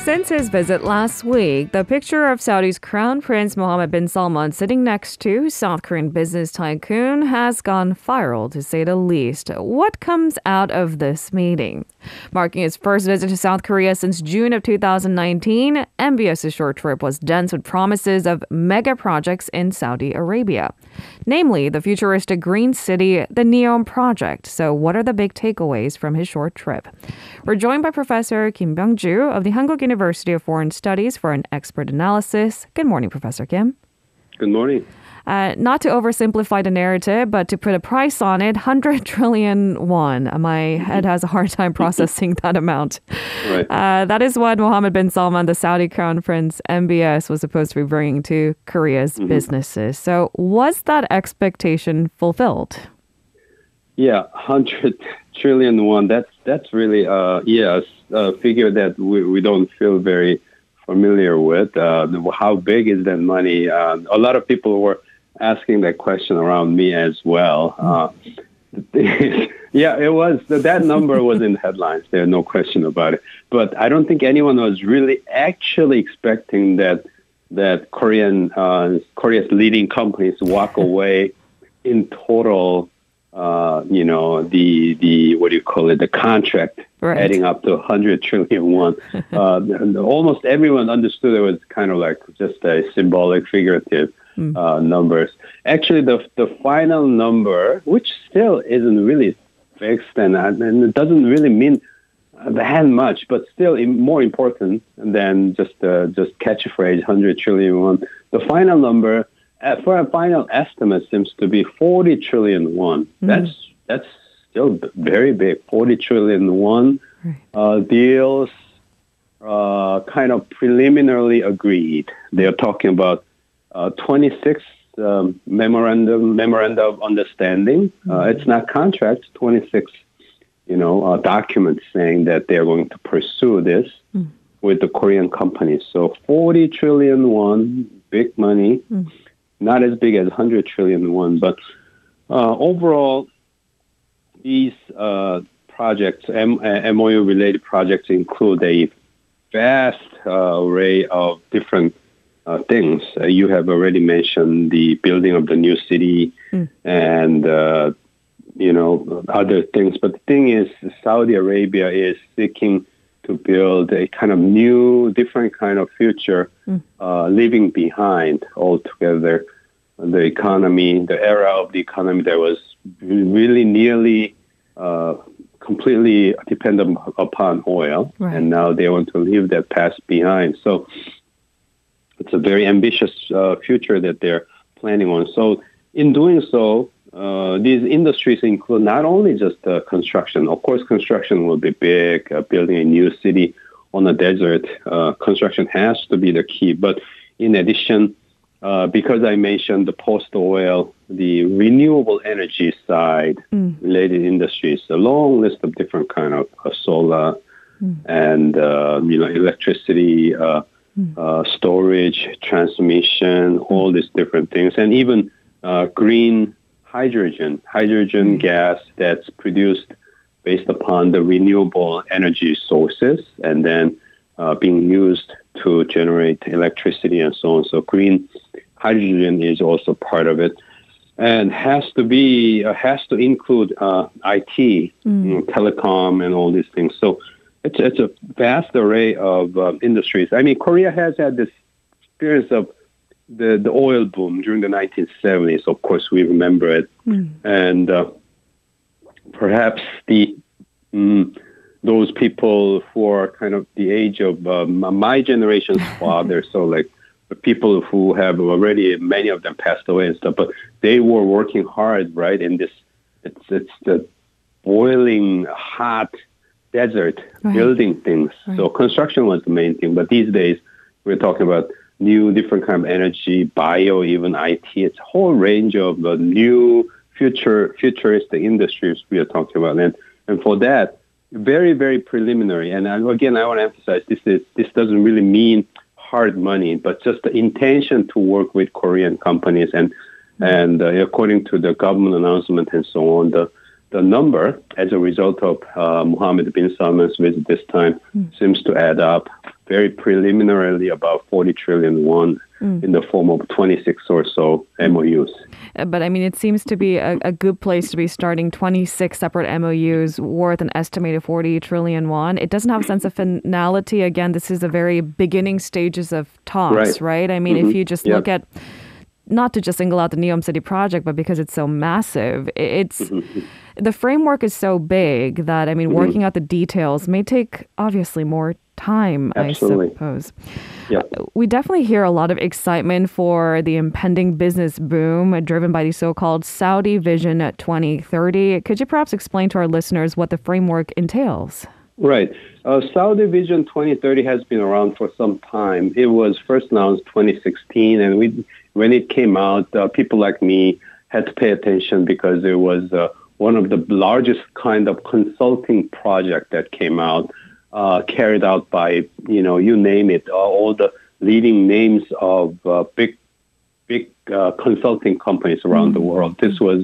Since his visit last week, the picture of Saudi's Crown Prince Mohammed bin Salman sitting next to South Korean business tycoon has gone viral, to say the least. What comes out of this meeting? Marking his first visit to South Korea since June of 2019, MBS's short trip was dense with promises of mega projects in Saudi Arabia, namely the futuristic green city, the NEOM project. So what are the big takeaways from his short trip? We're joined by Professor Byung-joo of the Hankuk University of Foreign Studies for an expert analysis. Good morning, Professor Kim. Good morning. Not to oversimplify the narrative, but to put a price on it, 100 trillion won. My head has a hard time processing that amount. Right. That is what Mohammed bin Salman, the Saudi Crown Prince, MBS, was supposed to be bringing to Korea's businesses. So was that expectation fulfilled? Yeah, 100 trillion won. That's really a figure that we don't feel very familiar with. How big is that money? A lot of people were asking that question around me as well. Yeah, it was. That number was in the headlines. There's no question about it. But I don't think anyone was really actually expecting that Korea's leading companies walk away in total. The what do you call it? The contract adding up to 100 trillion won. Almost everyone understood it was kind of like just a symbolic, figurative numbers. Actually, the final number, which still isn't really fixed, and it doesn't really mean that much, but still more important than just catchphrase 100 trillion won. The final number. For a final estimate seems to be 40 trillion won. That's still very big. 40 trillion won deals kind of preliminarily agreed. They are talking about 26 memorandum of understanding. It's not contracts. 26 documents saying that they are going to pursue this with the Korean companies. So 40 trillion won, big money. Not as big as 100 trillion won, but overall, these projects, MOU-related projects, include a vast array of different things. You have already mentioned the building of the new city and other things. But the thing is, Saudi Arabia is seeking to build a kind of new, different kind of future, leaving behind altogether the economy, the era of the economy that was really nearly completely dependent upon oil. Right. And now they want to leave that past behind. So it's a very ambitious future that they're planning on. So in doing so, these industries include not only just construction. Of course, construction will be big. Building a new city on a desert, construction has to be the key. But in addition, because I mentioned the post-oil, the renewable energy side related industries, a long list of different kind of solar and electricity, storage, transmission, all these different things, and even green hydrogen gas that's produced based upon the renewable energy sources and then being used to generate electricity and so on. So green hydrogen is also part of it, and has to include IT, telecom, and all these things. So it's a vast array of industries. I mean, Korea has had this experience of the oil boom during the 1970s. Of course, we remember it, and perhaps those people who are kind of the age of my generation's father, so like the people who have already, many of them passed away and stuff, but they were working hard, right, in this, it's the boiling hot desert, building things. So construction was the main thing, but these days we're talking about new, different kind of energy, bio, even IT. It's a whole range of new futuristic industries we are talking about. And for that, very, very preliminary. And again, I want to emphasize this doesn't really mean hard money, but just the intention to work with Korean companies. And according to the government announcement and so on, the number, as a result of Mohammed bin Salman's visit this time, seems to add up very preliminarily about 40 trillion won in the form of 26 or so MOUs. But I mean, it seems to be a good place to be starting 26 separate MOUs worth an estimated 40 trillion won. It doesn't have a sense of finality. Again, this is the very beginning stages of talks, right? I mean, if you just look at, not to just single out the Neom City project, but because it's so massive, it's the framework is so big that, I mean, working out the details may take obviously more time, Absolutely. I suppose. Yep. We definitely hear a lot of excitement for the impending business boom driven by the so-called Saudi Vision 2030. Could you perhaps explain to our listeners what the framework entails? Right. Saudi Vision 2030 has been around for some time. It was first announced 2016, and when it came out, people like me had to pay attention because it was one of the largest kind of consulting project that came out, carried out by, you name it, all the leading names of big consulting companies around the world. This was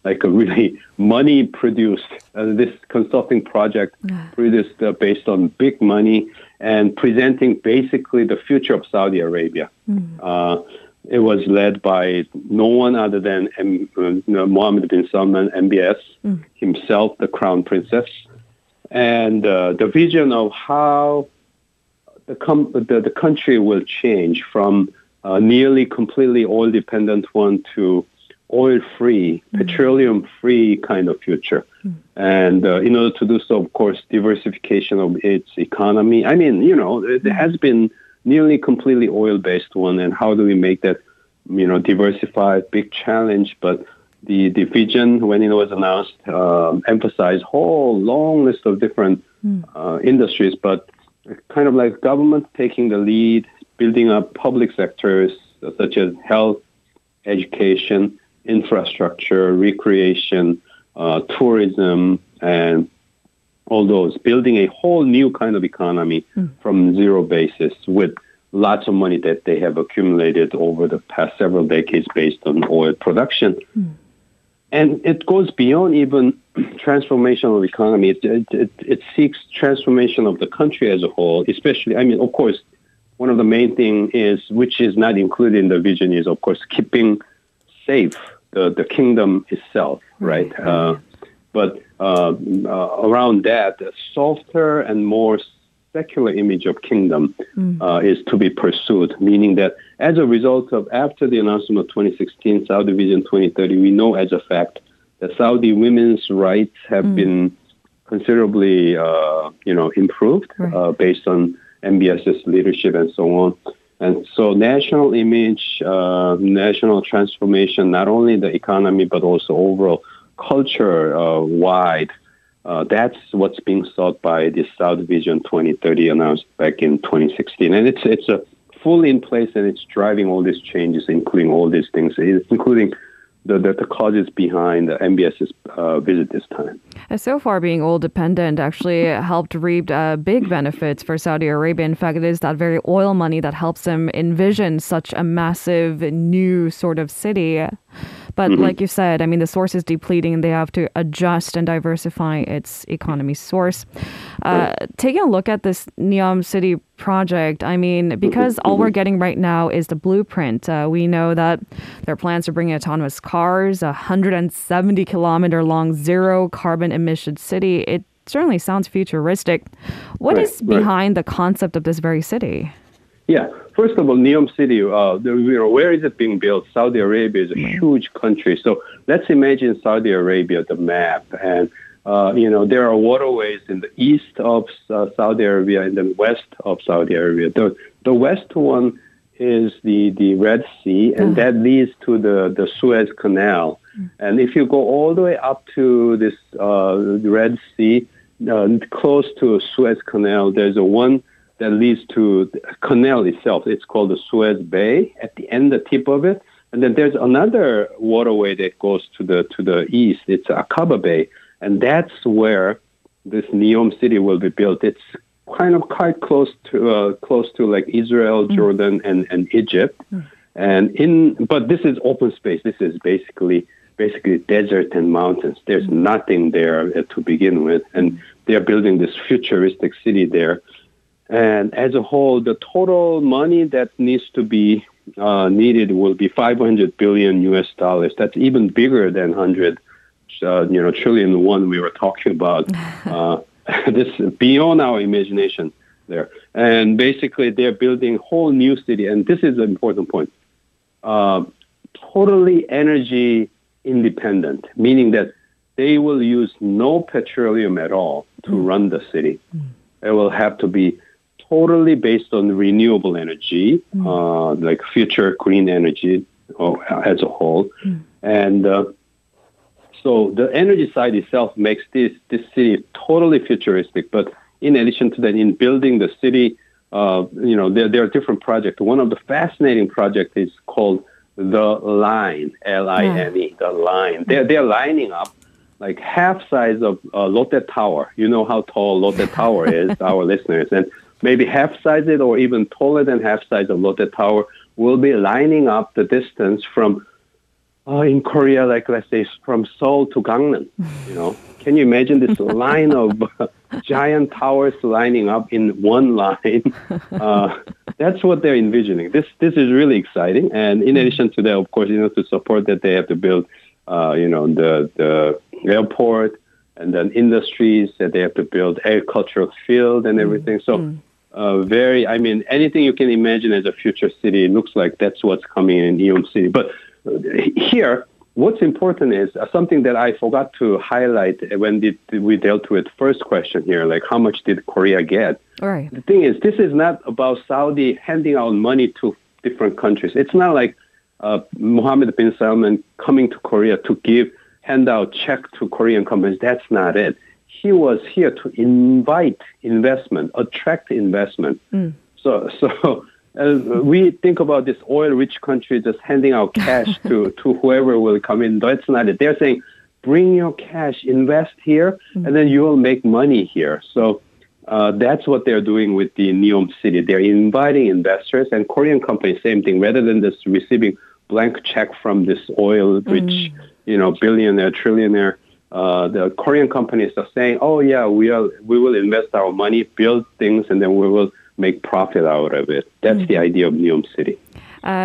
like a really money-produced, this consulting project produced based on big money and presenting basically the future of Saudi Arabia. It was led by no one other than Mohammed bin Salman, MBS, himself, the crown princess. And the vision of how the country will change from a nearly completely oil-dependent one to oil-free, petroleum-free kind of future. And in order to do so, of course, diversification of its economy. I mean, it has been nearly completely oil-based one, and how do we make that, diversified? Big challenge, but the vision, when it was announced, emphasized whole long list of different industries, but kind of like government taking the lead, building up public sectors such as health, education, infrastructure, recreation, tourism, and all those, building a whole new kind of economy from zero basis with lots of money that they have accumulated over the past several decades based on oil production. And it goes beyond even transformation of economy. It seeks transformation of the country as a whole, especially, of course, one of the main things is, which is not included in the vision, is, of course, keeping safe the kingdom itself, right? But around that, a softer and more secular image of kingdom is to be pursued, meaning that as a result of, after the announcement of 2016, Saudi Vision 2030, we know as a fact that Saudi women's rights have been considerably, improved based on MBS's leadership and so on. And so national image, national transformation, not only the economy, but also overall culture-wide, that's what's being sought by the Saudi Vision 2030 announced back in 2016. And it's fully in place, and it's driving all these changes, including all these things, including the causes behind MBS's visit this time. So far, being oil dependent actually helped reap big benefits for Saudi Arabia. In fact, it is that very oil money that helps them envision such a massive new sort of city. But like you said, the source is depleting and they have to adjust and diversify its economy source. Taking a look at this Neom City project, because all we're getting right now is the blueprint. We know that there are plans to bring autonomous cars, a 170-kilometer long zero carbon emission city. It certainly sounds futuristic. What is behind the concept of this very city? Yeah. First of all, Neom City, where is it being built? Saudi Arabia is a huge country. So let's imagine Saudi Arabia, the map. And, there are waterways in the east of Saudi Arabia and the west of Saudi Arabia. The west one is the Red Sea, and that leads to the Suez Canal. And if you go all the way up to this Red Sea, close to Suez Canal, there's one that leads to the canal itself. It's called the Suez Bay at the end, the tip of it. And then there's another waterway that goes to the east. It's Aqaba Bay. And that's where this Neom City will be built. It's kind of quite close to like Israel, Jordan, and Egypt. But this is open space. This is basically basically desert and mountains. There's nothing there to begin with. And they're building this futuristic city there. And as a whole, the total money that needs to be needed will be 500 billion US dollars. That's even bigger than 100 trillion one we were talking about. This is beyond our imagination there. And basically, they're building a whole new city. And this is an important point. Totally energy independent, meaning that they will use no petroleum at all to run the city. It will have to be totally based on renewable energy, like future green energy as a whole. And so the energy side itself makes this city totally futuristic. But in addition to that, in building the city, there are different projects. One of the fascinating projects is called the Line, Line, the Line. They're lining up like half size of Lotte Tower. You know how tall Lotte Tower is, our listeners. And maybe half size it or even taller than half size of Lotte Tower will be lining up the distance from, in Korea, like let's say from Seoul to Gangnam. Can you imagine this line of giant towers lining up in one line? That's what they're envisioning. This is really exciting. And in addition to that, of course, to support that, they have to build, the airport and then industries that they have to build, agricultural field and everything. So anything you can imagine as a future city, it looks like that's what's coming in Neom City. But here, what's important is something that I forgot to highlight when we dealt with first question here, like how much did Korea get? All right. The thing is, this is not about Saudi handing out money to different countries. It's not like Mohammed bin Salman coming to Korea to hand out check to Korean companies. That's not it. He was here to invite investment, attract investment. So we think about this oil-rich country just handing out cash to whoever will come in. That's not it. They're saying, bring your cash, invest here, and then you will make money here. So that's what they're doing with the Neom City. They're inviting investors, and Korean companies, same thing. Rather than just receiving blank check from this oil-rich, billionaire, trillionaire, the Korean companies are saying, oh, yeah, we will invest our money, build things, and then we will make profit out of it. That's the idea of Neom City.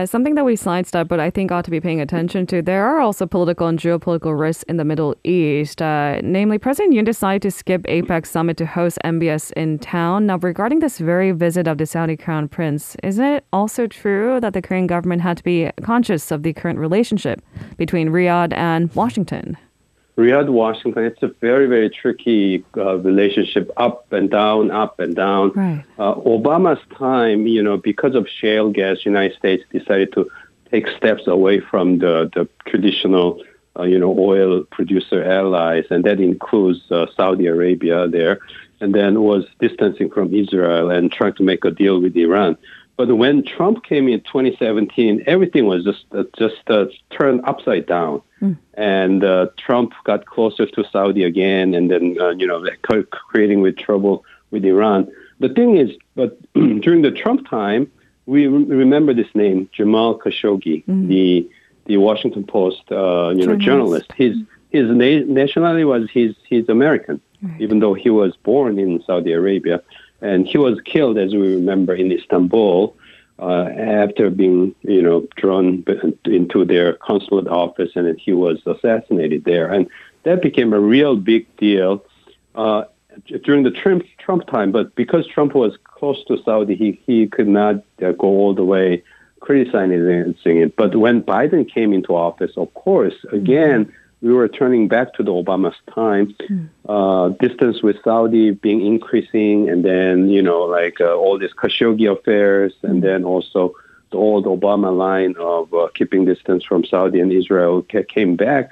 Something that we sidestep, but I think ought to be paying attention to, there are also political and geopolitical risks in the Middle East. Namely, President Yoon decided to skip APEC summit to host MBS in town. Now, regarding this very visit of the Saudi Crown Prince, isn't it also true that the Korean government had to be conscious of the current relationship between Riyadh and Washington? Riyadh, Washington, it's a very, very tricky relationship, up and down, up and down. Right. Obama's time, because of shale gas, United States decided to take steps away from the traditional, oil producer allies, and that includes Saudi Arabia there, and then was distancing from Israel and trying to make a deal with Iran. But when Trump came in 2017, everything was just turned upside down. And Trump got closer to Saudi again, and then, creating trouble with Iran. The thing is, but during the Trump time, we remember this name, Jamal Khashoggi, the Washington Post, journalist. His nationality was he's American, even though he was born in Saudi Arabia. And he was killed, as we remember, in Istanbul after being, drawn into their consulate office, and then he was assassinated there. And that became a real big deal during the Trump time. But because Trump was close to Saudi, he could not go all the way criticizing it. But when Biden came into office, of course, again, we were turning back to the Obama's time, distance with Saudi being increasing, and then, all these Khashoggi affairs, and then also the old Obama line of keeping distance from Saudi and Israel came back.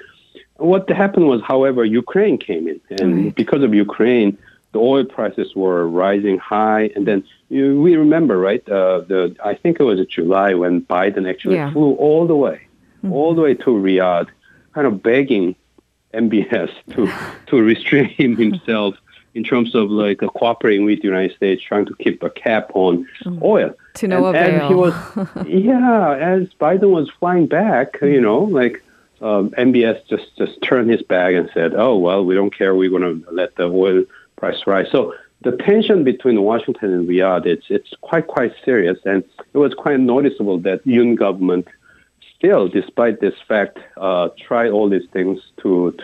What happened was, however, Ukraine came in, and because of Ukraine, the oil prices were rising high, and then we remember, right? I think it was July when Biden actually flew all the way to Riyadh, kind of begging MBS to restrain himself in terms of cooperating with the United States, trying to keep a cap on oil. To no avail. And he was, as Biden was flying back, MBS just turned his back and said, "Oh well, we don't care. We're going to let the oil price rise." So the tension between Washington and Riyadh, it's quite serious, and it was quite noticeable that Yoon government still, despite this fact, tried all these things to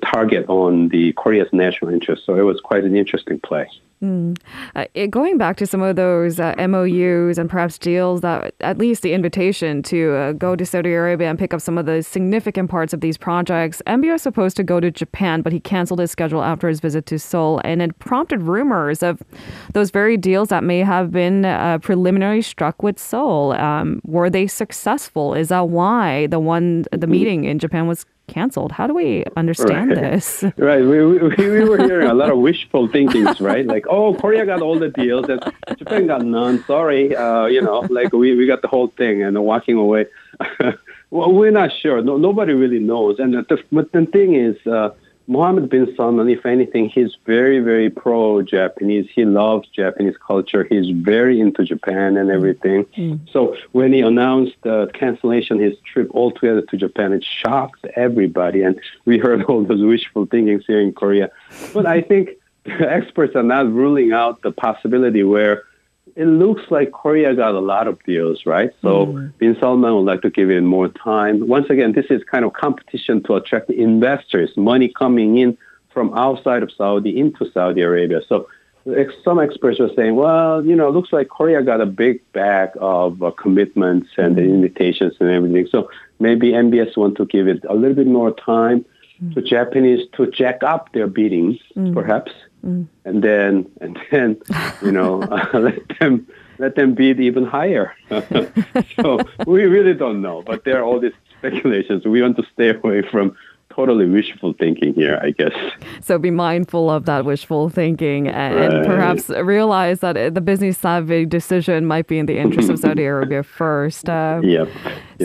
target on the Korea's national interest. So it was quite an interesting play. Going back to some of those MOUs and perhaps deals, that at least the invitation to go to Saudi Arabia and pick up some of the significant parts of these projects. MBO was supposed to go to Japan, but he canceled his schedule after his visit to Seoul, and it prompted rumors of those very deals that may have been preliminarily struck with Seoul. Were they successful? Is that why the meeting in Japan was canceled? How do we understand this? Right. We were hearing a lot of wishful thinkings, right? Like, oh, Korea got all the deals and Japan got none. Sorry. Like we got the whole thing and walking away. Well, we're not sure. Nobody really knows. And the thing is, Mohammed bin Salman, if anything, he's very, very pro-Japanese. He loves Japanese culture. He's very into Japan and everything. So when he announced the cancellation of his trip altogether to Japan, it shocked everybody. And we heard all those wishful thinkings here in Korea. But I think the experts are not ruling out the possibility where it looks like Korea got a lot of deals, right? So Bin Salman would like to give it more time. Once again, this is kind of competition to attract investors, money coming in from outside of Saudi into Saudi Arabia. So some experts are saying, well, looks like Korea got a big bag of commitments and the invitations and everything. So maybe MBS want to give it a little bit more time to Japanese to jack up their biddings, perhaps. And then let them bid even higher. So we really don't know, but there are all these speculations. We want to stay away from totally wishful thinking here, I guess. So be mindful of that wishful thinking and perhaps realize that the business savvy decision might be in the interest of Saudi Arabia first. Yep.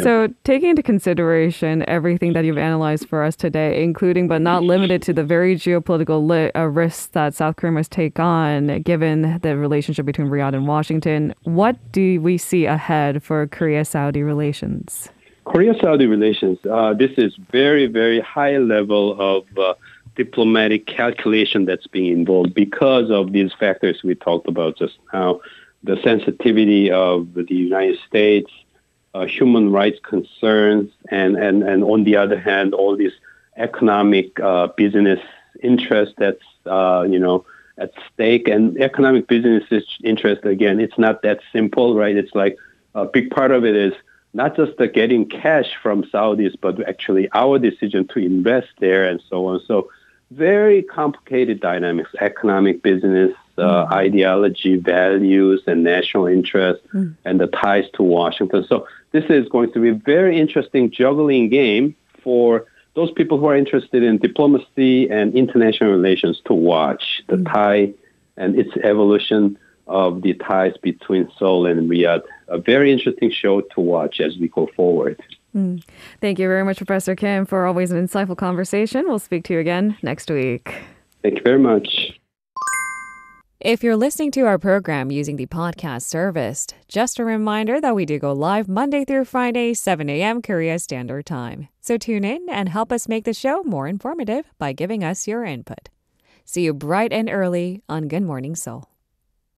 So taking into consideration everything that you've analyzed for us today, including but not limited to the very geopolitical risks that South Korea must take on, given the relationship between Riyadh and Washington, what do we see ahead for Korea-Saudi relations? Korea-Saudi relations, this is very, very high level of diplomatic calculation that's being involved because of these factors we talked about just now, the sensitivity of the United States, human rights concerns, and on the other hand, all these economic business interests that's, at stake. And economic business interest, again, it's not that simple, right? It's like a big part of it is not just the getting cash from Saudis, but actually our decision to invest there and so on. So very complicated dynamics, economic, business, ideology, values, and national interest, and the ties to Washington. So this is going to be a very interesting juggling game for those people who are interested in diplomacy and international relations to watch the tie and its evolution of the ties between Seoul and Riyadh. A very interesting show to watch as we go forward. Thank you very much, Professor Kim, for always an insightful conversation. We'll speak to you again next week. Thank you very much. If you're listening to our program using the podcast service, just a reminder that we do go live Monday through Friday, 7 a.m. Korea Standard Time. So tune in and help us make the show more informative by giving us your input. See you bright and early on Good Morning Seoul.